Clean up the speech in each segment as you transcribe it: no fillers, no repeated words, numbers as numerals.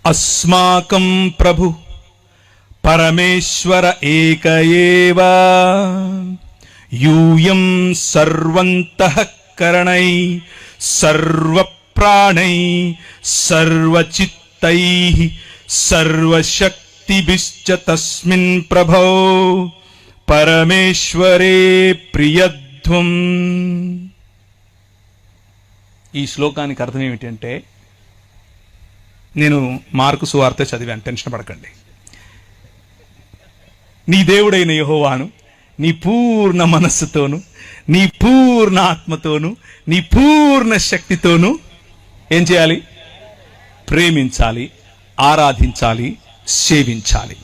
అస్మాకం ప్రభు పరమేశ్వర ఏక ఏవ యూయం సర్వంతఃకరణై సర్వప్రాణై సర్వచిత్తై సర్వశక్తిభిశ్చ తస్మిన్ ప్రభో పరమేశ్వరే ప్రియధ్వం. ఈ శ్లోకానికి అర్థం ఏమిటంటే, నేను మార్కు సువార్త చదివాను, టెన్షన్ పడకండి. నీ దేవుడైన యెహోవాను నీ పూర్ణ మనస్సుతోను, నీ పూర్ణ ఆత్మతోను, నీ పూర్ణ శక్తితోను ఏం చేయాలి? ప్రేమించాలి, ఆరాధించాలి, సేవించాలి.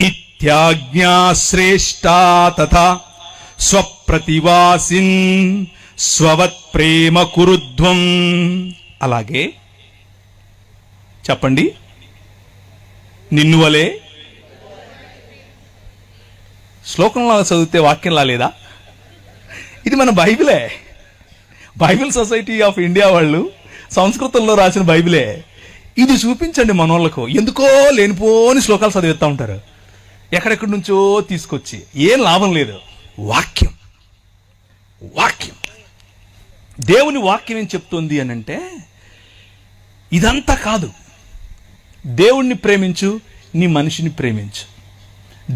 ఇత్యాజ్ఞా శ్రేష్టా తథా స్వప్రతివాసిన్ స్వవత్ ప్రేమ కురుధ్వం. అలాగే చెప్పండి, నిన్ను వలే. శ్లోకంలో చదివితే వాక్యంలా లేదా? ఇది మన బైబిలే. బైబిల్ సొసైటీ ఆఫ్ ఇండియా వాళ్ళు సంస్కృతంలో రాసిన బైబిలే. ఇది చూపించండి మనోళ్ళకు. ఎందుకో లేనిపోని శ్లోకాలు చదివిస్తూ ఉంటారు, ఎక్కడెక్కడి నుంచో తీసుకొచ్చి. ఏం లాభం లేదు. వాక్యం వాక్యం దేవుని వాక్యం ఏం చెప్తుంది అని అంటే, ఇదంతా కాదు. దేవుణ్ణి ప్రేమించు, నీ మనిషిని ప్రేమించు,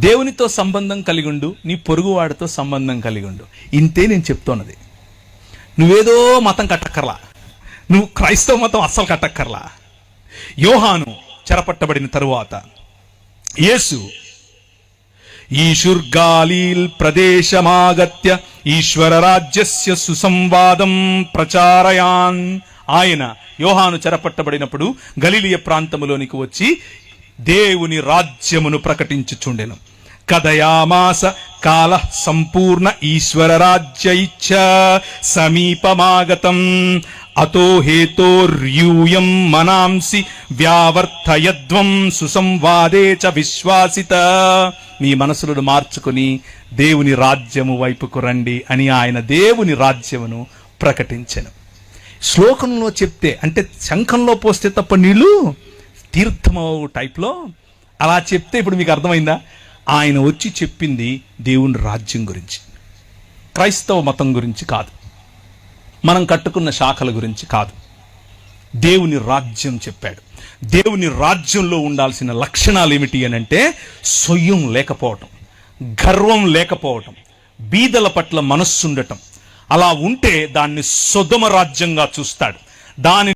దేవునితో సంబంధం కలిగి ఉండు, నీ పొరుగువాడితో సంబంధం కలిగి ఉండు. ఇంతే నేను చెప్తున్నది. నువ్వేదో మతం కట్టక్కర్లా, నువ్వు క్రైస్తవ మతం అస్సలు కట్టక్కర్లా. యోహాను చెరపట్టబడిన తరువాత యేసు ఈశుర్గాలీల్ ప్రదేశమాగత్య ఈశ్వర రాజ్యస్య సుసంవాదం ప్రచారయాన్. ఆయన యోహాను చెరపట్టబడినప్పుడు గలిలియ ప్రాంతములోనికి వచ్చి దేవుని రాజ్యమును ప్రకటించుచుండెను. కథయామాస కాల సంపూర్ణ ఈశ్వర రాజ్య ఇచ్చ సమీపమాగతం అతో హేతోర్యూయం మనాంసి వ్యావర్తయద్వం సుసంవాదే చ విశ్వాసిత. మీ మనసులను మార్చుకుని దేవుని రాజ్యము వైపుకు రండి అని ఆయన దేవుని రాజ్యమును ప్రకటించెను. శ్లోకంలో చెప్తే, అంటే శంఖంలో పోస్తే తప్ప నీళ్లు తీర్థమవు టైప్లో అలా చెప్తే ఇప్పుడు మీకు అర్థమైందా? ఆయన వచ్చి చెప్పింది దేవుని రాజ్యం గురించి, క్రైస్తవ మతం గురించి కాదు, మనం కట్టుకున్న శాఖల గురించి కాదు. దేవుని రాజ్యం చెప్పాడు. దేవుని రాజ్యంలో ఉండాల్సిన లక్షణాలు ఏమిటి అని అంటే, సొయ్యం లేకపోవటం, గర్వం లేకపోవటం, బీదల పట్ల మనస్సుండటం. అలా ఉంటే దాన్ని సొదొమ రాజ్యంగా చూస్తాడు. దాని